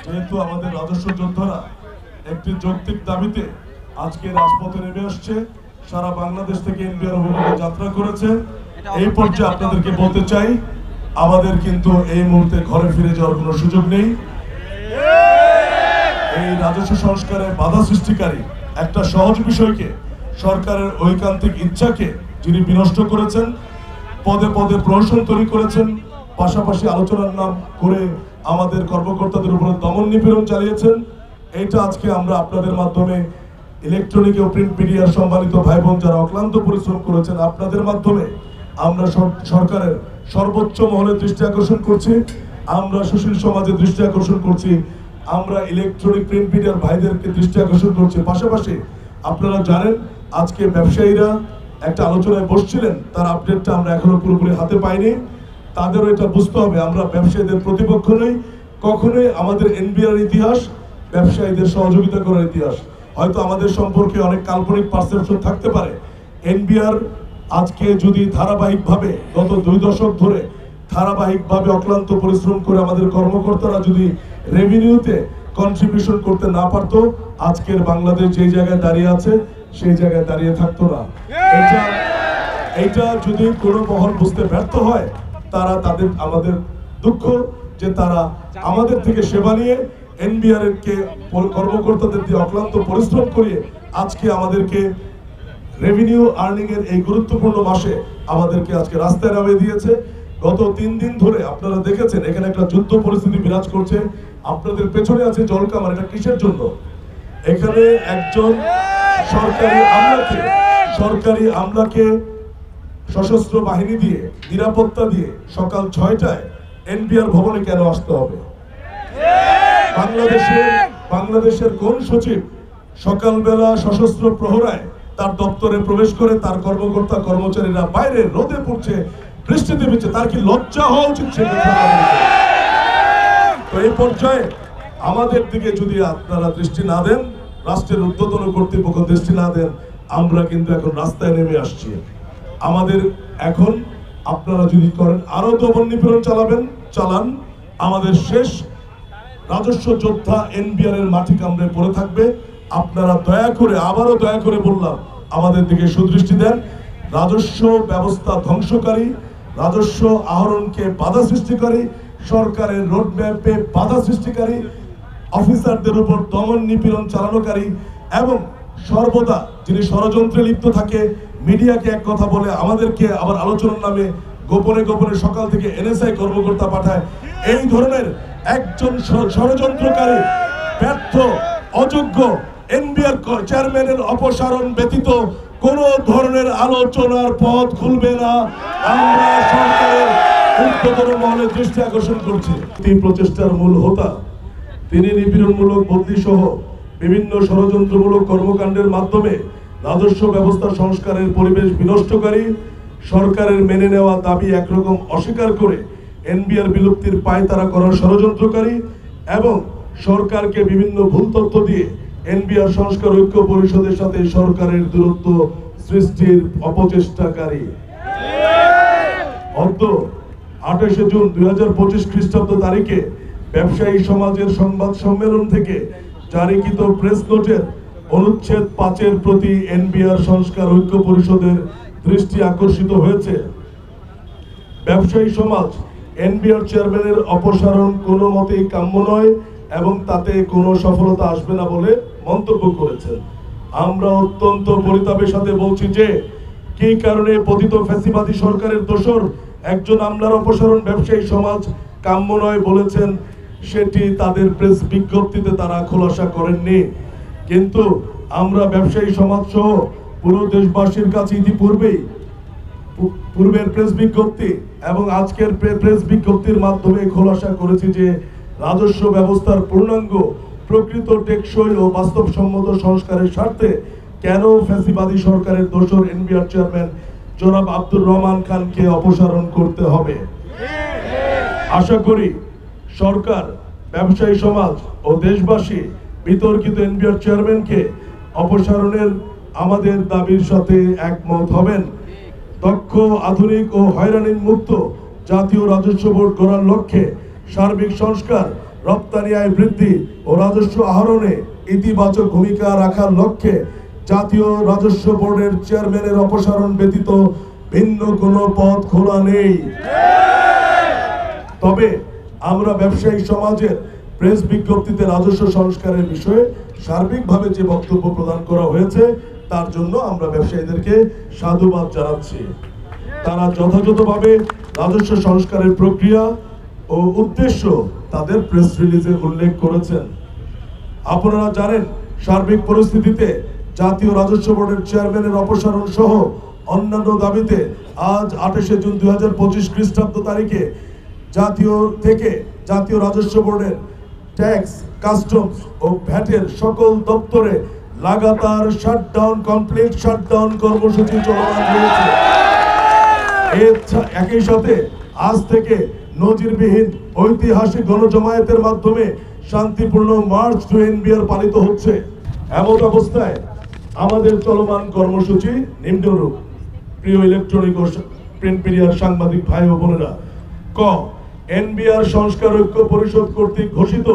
যেহেতু আমাদের রাজস্ব যোদ্ধারা একটি যৌক্তিক দাবিতে আজকে রাজপথে নেমে আসছে, সারা বাংলাদেশ থেকে এনবিআর অভিযানে যাত্রা করেছে, এই পর্যায়ে আপনাদেরকে বলতে চাই আমাদের কিন্তু এই মুহূর্তে ঘরে ফিরে যাওয়ার কোনো সুযোগ নেই। এই রাজস্ব সংস্কারে বাধা সৃষ্টিকারী একটা সহজ বিষয়কে, সরকারের ঐকান্তিক ইচ্ছাকে যিনি বিনষ্ট করেছেন, পদে পদে প্রহসন তৈরি করেছেন, পাশাপাশি আলোচনার নাম করে আমাদের কর্মকর্তাদের উপরে দমন নিপীড়ন চালিয়েছেন, এইটা আজকে আমরা আপনাদের মাধ্যমে ইলেকট্রনিক ও প্রিন্ট মিডিয়ার সম্মানিত ভাই বোন যারা অক্লান্ত পরিশ্রম করেছেন, আপনাদের মাধ্যমে আমরা সরকারের সর্বোচ্চ মহলের দৃষ্টি আকর্ষণ করছি, আমরা সুশীল সমাজের দৃষ্টি আকর্ষণ করছি, আমরা ইলেকট্রনিক প্রিন্ট মিডিয়ার ভাইদেরকে দৃষ্টি আকর্ষণ করছি। পাশাপাশি আপনারা জানেন আজকে ব্যবসায়ীরা একটা আলোচনায় বসছিলেন, তার আপডেটটা আমরা এখনো পুরোপুরি হাতে পাইনি। তাদেরও এটা বুঝতে হবে আমরা ব্যবসায়ীদের প্রতিপক্ষ নই, কখনোই আমাদের এনবিআর ইতিহাস ব্যবসায়ীদের সহযোগিতা করার ইতিহাস। হয়তো আমাদের সম্পর্কে অনেক কাল্পনিক পারসেপশন থাকতে পারে, এনবিআর আজকে যদি ধারাবাহিকভাবে গত 2 দশক ধরে ধারাবাহিকভাবে অক্লান্ত পরিশ্রম করে আমাদের কর্মকর্তারা যদি রেভিনিউতে কন্ট্রিবিউশন করতে না পারতো, আজকের বাংলাদেশ যে জায়গায় দাঁড়িয়ে আছে সেই জায়গায় দাঁড়িয়ে থাকতো না। এইটা যদি কোনো মহল বুঝতে ব্যর্থ হয়, তারা তাদের আমাদের দুঃখ যে তারা আমাদের থেকে সেবা নিয়ে এনবিআর কে কর্মকর্তাদের দিয়ে অক্লান্ত পরিশ্রম করিয়ে আজকে আমাদেরকে রেভিনিউ আর্নিং এর এই গুরুত্বপূর্ণ মাসে আমাদেরকে আজকে রাস্তায় নামিয়ে দিয়েছে। গত 3 দিন ধরে আপনারা দেখেছেন এখানে একটা যুদ্ধ পরিস্থিতি বিরাজ করছে, আপনাদের পেছনে আছে জলকামান। এটা কিসের জন্য? এখানে একজন সরকারি আমলাকে সশস্ত্র বাহিনী দিয়ে নিরাপত্তা দিয়ে সকাল 6টায় এনবিআর ভবনে কেন আসতে হবে? বাংলাদেশের কোন সচিব সকালবেলা সশস্ত্র প্রহরায় তার দপ্তরে প্রবেশ করে তার কর্মকর্তা কর্মচারীরা বাইরে রোদে পড়ছে, বৃষ্টিতে ভিজছে, তার কি লজ্জা হওয়া উচিত? তো এই পর্যায়ে আমাদের দিকে যদি আপনারা দৃষ্টি না দেন, রাষ্ট্রের ঊর্ধ্বতন কর্তৃপক্ষ দৃষ্টি না দেন, আমরা কিন্তু এখন রাস্তায় নেমে আসছি। আমাদের এখন আপনারা যদি করেন আরো দমন নিপীড়ন চালান, আমাদের শেষ রাজস্ব যোদ্ধা এনবিআর এর মাটি কামড়ে পড়ে থাকবে। আপনারা আবারও দয়া করে বললাম আমাদের দিকে সুদৃষ্টি দেন। রাজস্ব ব্যবস্থা ধ্বংসকারী, রাজস্ব আহরণকে বাধা সৃষ্টিকারী, সরকারের রোডম্যাপে বাধা সৃষ্টিকারী, অফিসারদের উপর দমন নিপীড়ন চালানোকারী এবং সর্বদা যিনি ষড়যন্ত্রে লিপ্ত থাকে, মিডিয়াকে এক কথা বলে আমাদেরকে আবার আলোচনার নামে গোপনে গোপনে সকাল থেকে এনএসআই কর্মকর্তা পাঠায়, এই ধরনের একজন ষড়যন্ত্রকারী ব্যর্থ অযোগ্য এনবিআর চেয়ারম্যানের অপসারণ ব্যতীত কোন ধরনের আলোচনার পথ খুলবে না। আমরা সরকারের ঊর্ধ্বতন মহলের দৃষ্টি আকর্ষণ করছি। এই প্রচেষ্টার মূল হোতা তিনি নিপীড়নমূলক বদলি সহ বিভিন্ন ষড়যন্ত্রমূলক কর্মকাণ্ডের মাধ্যমে রাজস্ব ব্যবস্থা সংস্কারের পরিবেশ বিনষ্টকারী, সরকারের মেনে নেওয়া দাবি একরকম অস্বীকার করে এনবিআর বিলুপ্তির পায়তারা করার ষড়যন্ত্রকারী এবং সরকারকে বিভিন্ন ভুল তথ্য দিয়ে এনবিআর সংস্কার ঐক্য পরিষদের সাথে সরকারের দূরত্ব সৃষ্টির অপচেষ্টাকারী। 28 জুন 2025 খ্রিস্টাব্দ তারিখে ব্যবসায়ী সমাজের সংবাদ সম্মেলন থেকে জারিকৃত প্রেস নোটের অনুচ্ছেদ 5-এর প্রতি এনবিআর সংস্কার ঐক্য পরিষদের দৃষ্টি আকর্ষিত হয়েছে। ব্যবসায়ী সমাজ এনবিআর চেয়ারম্যানের অপসারণ কোনো মতেই কাম্য নয় এবং তাতে কোনো সফলতা আসবে না বলে মন্তব্য করেছেন। আমরা অত্যন্ত পরিতাপের সাথে বলছি যে কি কারণে পতিত ফ্যাসিবাদী সরকারের দোসর একজন আমলার অপসারণ ব্যবসায়ী সমাজ কাম্য নয় বলেছেন, সেটি তাদের প্রেস বিজ্ঞপ্তিতে তারা খোলাসা করেননি। কিন্তু আমরা ব্যবসায়ী সমাজ সহ পুরো দেশবাসীর কাছে পূর্বের প্রেস বিজ্ঞপ্তি এবং আজকের প্রেস বিজ্ঞপ্তির মাধ্যমে খোলাসা করেছি যে রাজস্ব ব্যবস্থার পূর্ণাঙ্গ প্রকৃত টেকসই ও বাস্তবসম্মত সংস্কারের স্বার্থে কেন ফ্যাসিবাদী সরকারের দোসর এনবিআর চেয়ারম্যান জনাব আব্দুর রহমান খানকে অপসারণ করতে হবে। আশা করি সরকার, ব্যবসায়ী সমাজ ও দেশবাসী বিতর্কিত এনবিআর চেয়ারম্যানকে অপসারণের আমাদের দাবির সাথে একমত হবেন। দক্ষ, আধুনিক ও হয়রানি মুক্ত জাতীয় রাজস্ব বোর্ড গড়ার লক্ষ্যে সার্বিক সংস্কার রপ্তানি আয় বৃদ্ধি ও রাজস্ব আহরণে ইতিবাচক ভূমিকা রাখার লক্ষ্যে জাতীয় রাজস্ব বোর্ডের চেয়ারম্যানের অপসারণ ব্যতীত ভিন্ন কোনো পদ খোলা নেই। তবে আমরা ব্যবসায়ী সমাজের প্রেস বিজ্ঞপ্তিতে রাজস্ব সংস্কারের বিষয়ে সার্বিকভাবে যে বক্তব্য প্রদান করা হয়েছে তার জন্য আমরা ব্যবসায়ীদেরকে সাধুবাদ জানাচ্ছি। তারা যথাযথভাবে রাজস্ব সংস্কারের প্রক্রিয়া ও উদ্দেশ্য তাদের প্রেস রিলিজে উল্লেখ করেছেন। আপনারা জানেন, সার্বিক পরিস্থিতিতে জাতীয় রাজস্ব বোর্ডের চেয়ারম্যানের অপসারণ সহ অন্যান্য দাবিতে আজ 28শে জুন 2025 খ্রিস্টাব্দ তারিখে জাতীয় রাজস্ব বোর্ডের ট্যাক্স, কাস্টমস ও ভ্যাটের সকল দপ্তরে লাগাতার কমপ্লিট শাটডাউন কর্মসূচি চলমান রয়েছে। একই সাথে আজ থেকে নজিরবিহীন ঐতিহাসিক গণজমায়েতের মাধ্যমে শান্তিপূর্ণ মার্চ টু এনবিআর পালিত হচ্ছে। এমন অবস্থায় আমাদের চলমান কর্মসূচি নিম্নরূপ। প্রিয় ইলেকট্রনিক ও প্রিন্ট মিডিয়ার সাংবাদিক ভাই ও বোনেরা, ক এনবিআর সংস্কার ঐক্য পরিষদ কর্তৃক ঘোষিত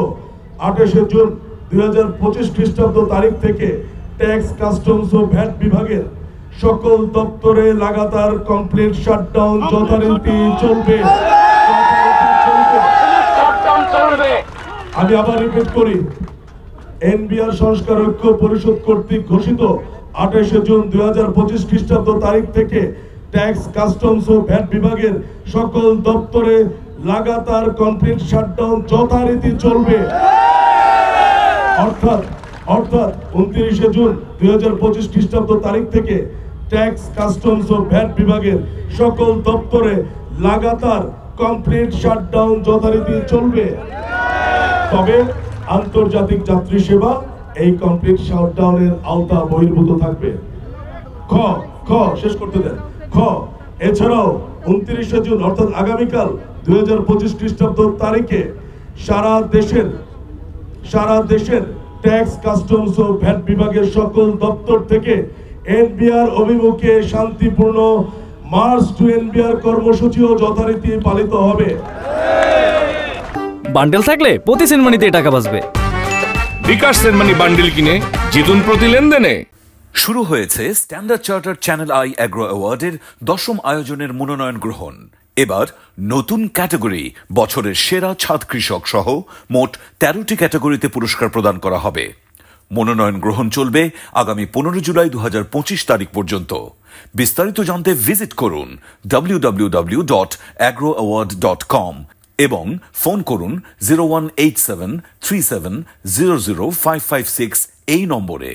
28শে জুন 2025 খ্রিস্টাব্দ তারিখ থেকে ট্যাক্স, কাস্টমস ও ভ্যাট বিভাগের সকল দপ্তরে লাগাতার কমপ্লিট শাটডাউন যথারীতি চলবে। আমি আবার রিপিট করি, এনবিআর সংস্কার ঐক্য পরিষদ কর্তৃক ঘোষিত 28শে জুন 2025 খ্রিস্টাব্দ তারিখ থেকে ট্যাক্স, কাস্টমস ও ভ্যাট বিভাগের সকল দপ্তরে লাগাতার কমপ্লিট শাটডাউন যথারীতি চলবে। অর্থাৎ 29শে জুন 2025 খ্রিস্টাব্দ তারিখ থেকে ট্যাক্স, কাস্টমস ও ভ্যাট বিভাগের সকল দপ্তরে লাগাতার কমপ্লিট শাটডাউন যথারীতি চলবে। তবে আন্তর্জাতিক যাত্রী সেবা এই কমপ্লিট শাটডাউনের আওতা বহির্ভূত থাকবে। শেষ করতে দেন। এছাড়াও 29শে জুন অর্থাৎ আগামীকাল 2025 খ্রিস্টাব্দ তারিখে সারা দেশের ট্যাক্স, কাস্টমস ও ভ্যাট বিভাগের সকল দপ্তর থেকে এনবিআর অভিমুখে শান্তিপূর্ণ মার্চ টু এনবিআর কর্মসূচিও যথারীতি পালিত হবে। বান্ডেল থাকলে প্রতি সেনমানিতে টাকা বাঁচবে। বিকাশ সেনমানি বান্ডেল কিনে জিতুন প্রতি লেনদেনে। শুরু হয়েছে Standard Chartered Channel I Agro অ্যাওয়ার্ডের 10ম আয়োজনের মনোনয়ন গ্রহণ। এবার নতুন ক্যাটাগরি বছরের সেরা ছাদ কৃষক সহ মোট 13টি ক্যাটাগরিতে পুরস্কার প্রদান করা হবে। মনোনয়ন গ্রহণ চলবে আগামী 15 জুলাই 2025 তারিখ পর্যন্ত। বিস্তারিত জানতে ভিজিট করুন www.agroaward.com এবং ফোন করুন 018737000556 এই নম্বরে।